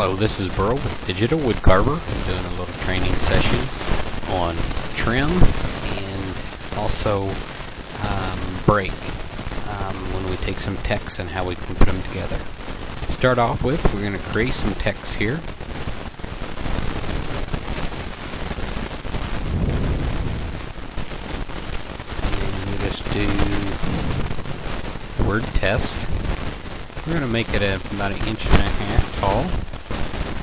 Hello, this is Burl with Digital Woodcarver. I'm doing a little training session on trim and also break when we take some text and how we can put them together. To start off with, we're going to create some text here. And we just do the word test. We're going to make it about 1.5 inches tall.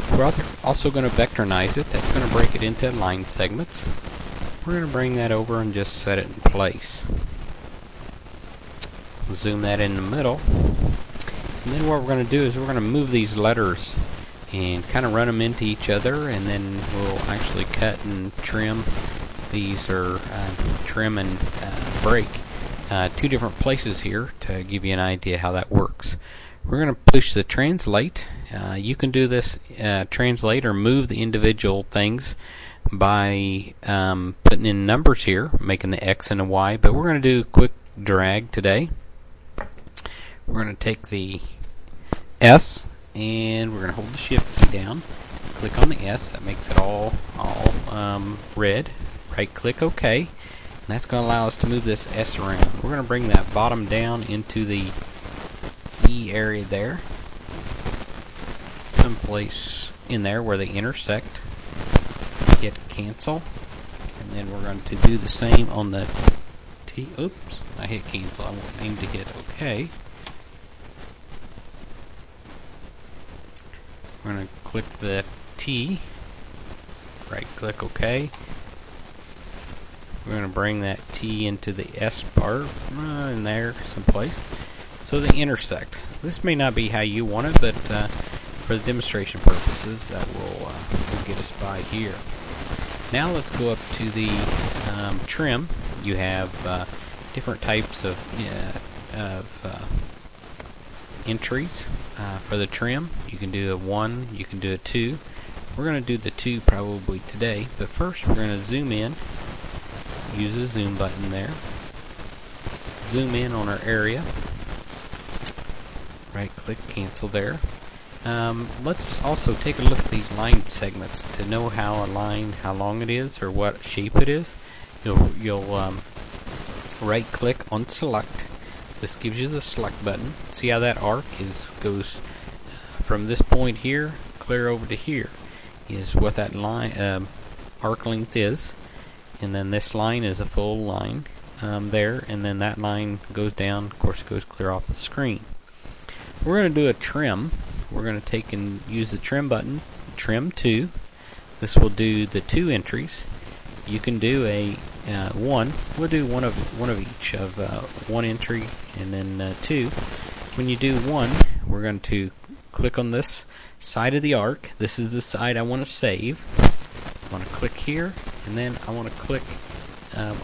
We're also going to vectorize it. That's going to break it into line segments. We're going to bring that over and just set it in place. We'll zoom that in the middle. And then what we're going to do is we're going to move these letters and kind of run them into each other, and then we'll actually cut and trim these, or trim and break two different places here to give you an idea how that works. We're going to push the translate. You can do this translate or move the individual things by putting in numbers here, making the X and the Y, but we're going to do quick drag today. We're going to take the S and we're going to hold the Shift key down, click on the S. That makes it all red. Right click OK, and that's going to allow us to move this S around. We're going to bring that bottom down into the E area there, someplace in there where they intersect. Hit cancel, and then we're going to do the same on the T. Oops, I hit cancel. I want aim to hit OK. We're going to click the T, right click OK. We're going to bring that T into the S part in there someplace, so they intersect. This may not be how you want it, but for the demonstration purposes, that will get us by here. Now let's go up to the trim. You have different types of entries for the trim. You can do a 1, you can do a 2. We're going to do the 2 probably today, but first we're going to zoom in. Use the zoom button there. Zoom in on our area. Right click, cancel there. Let's also take a look at these line segments to know how long it is or what shape it is. You'll right click on select. This gives you the select button. See how that arc goes from this point here clear over to here is what that line arc length is, and then this line is a full line there, and then that line goes down, of course it goes clear off the screen. We're going to do a trim. We're going to take and use the trim button, trim 2. This will do the 2 entries. You can do a 1. We'll do one of each of 1 entry and then 2. When you do 1, we're going to click on this side of the arc. This is the side I want to save. I want to click here, and then I want to click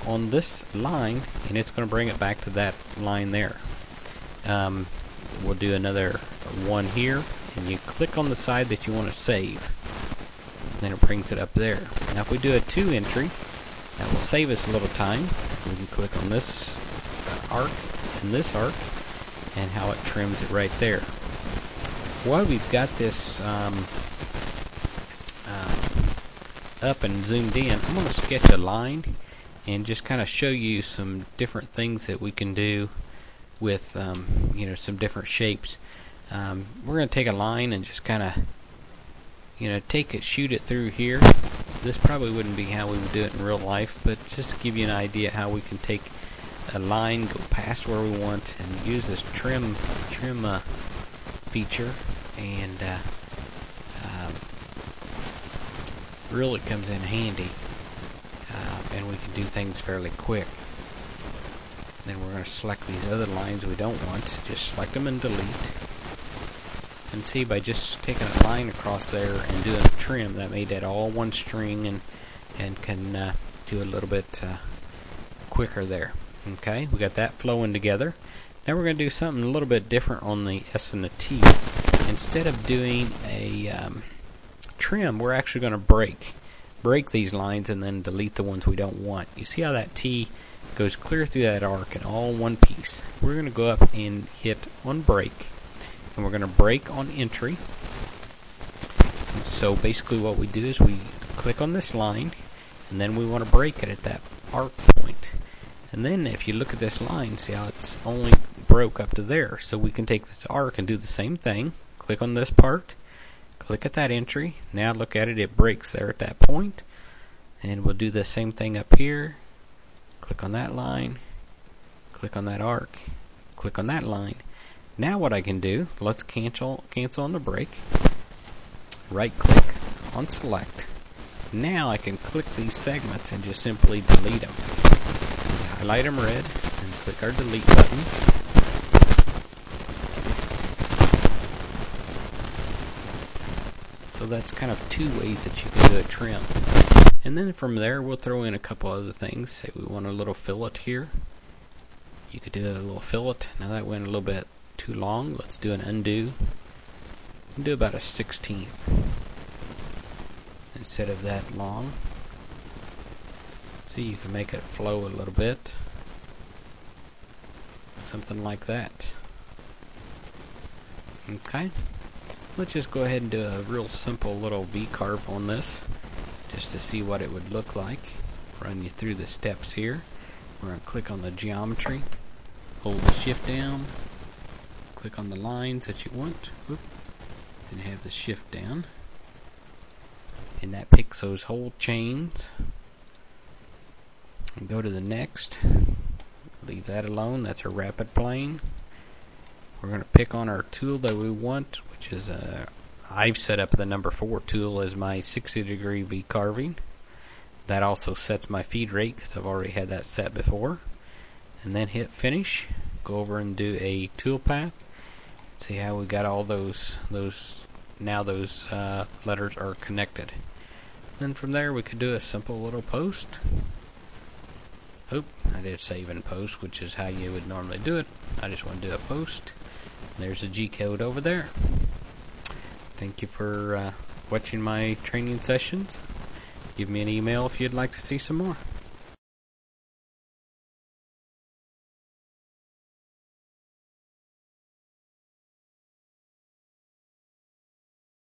on this line, and it's going to bring it back to that line there. We'll do another 1 here, and you click on the side that you want to save, and then it brings it up there. Now if we do a 2 entry, that will save us a little time. We can click on this arc and this arc, and how it trims it right there. While we've got this up and zoomed in, I'm going to sketch a line and just kind of show you some different things that we can do with some different shapes. We're going to take a line and just kind of take it, shoot it through here. This probably wouldn't be how we would do it in real life, but just to give you an idea how we can take a line, go past where we want, and use this trim feature, and really comes in handy, and we can do things fairly quick. Then we're going to select these other lines we don't want. Just select them and delete. And see, by just taking a line across there and doing a trim, that made that all one string, and can do a little bit quicker there. Okay, we got that flowing together. Now we're going to do something a little bit different on the S and the T. Instead of doing a trim, we're actually going to break these lines and then delete the ones we don't want. You see how that T goes clear through that arc in all one piece. We're going to go up and hit on break, and we're going to break on entry, So basically what we do is we click on this line, and then we want to break it at that arc point. And then if you look at this line, see how it's only broke up to there. So we can take this arc and do the same thing. Click on this part, click at that entry. Now look at it, it breaks there at that point. And we'll do the same thing up here. Click on that line, click on that arc, click on that line. Now what I can do, let's cancel on the break. Right click on select. Now I can click these segments and just simply delete them. Highlight them red and click our delete button. So that's kind of two ways that you can do a trim. And then from there we'll throw in a couple other things. Say we want a little fillet here. You could do a little fillet. Now that went a little bit too long. Let's do an undo. Do about a 1/16 instead of that long. So you can make it flow a little bit. Something like that. Okay. Let's just go ahead and do a real simple little V-carve on this, just to see what it would look like. Run you through the steps here. We're going to click on the geometry, hold the shift down, click on the lines that you want, and have the shift down. And that picks those whole chains. And go to the next. Leave that alone. That's a rapid plane. We're going to pick on our tool that we want, which is I've set up the number 4 tool as my 60-degree V carving. That also sets my feed rate because I've already had that set before. And then hit finish. Go over and do a tool path. See how we got all those letters are connected. Then from there we could do a simple little post. I did save and post, which is how you would normally do it. I just want to do a post. There's a G-code over there. Thank you for watching my training sessions. Give me an email if you'd like to see some more.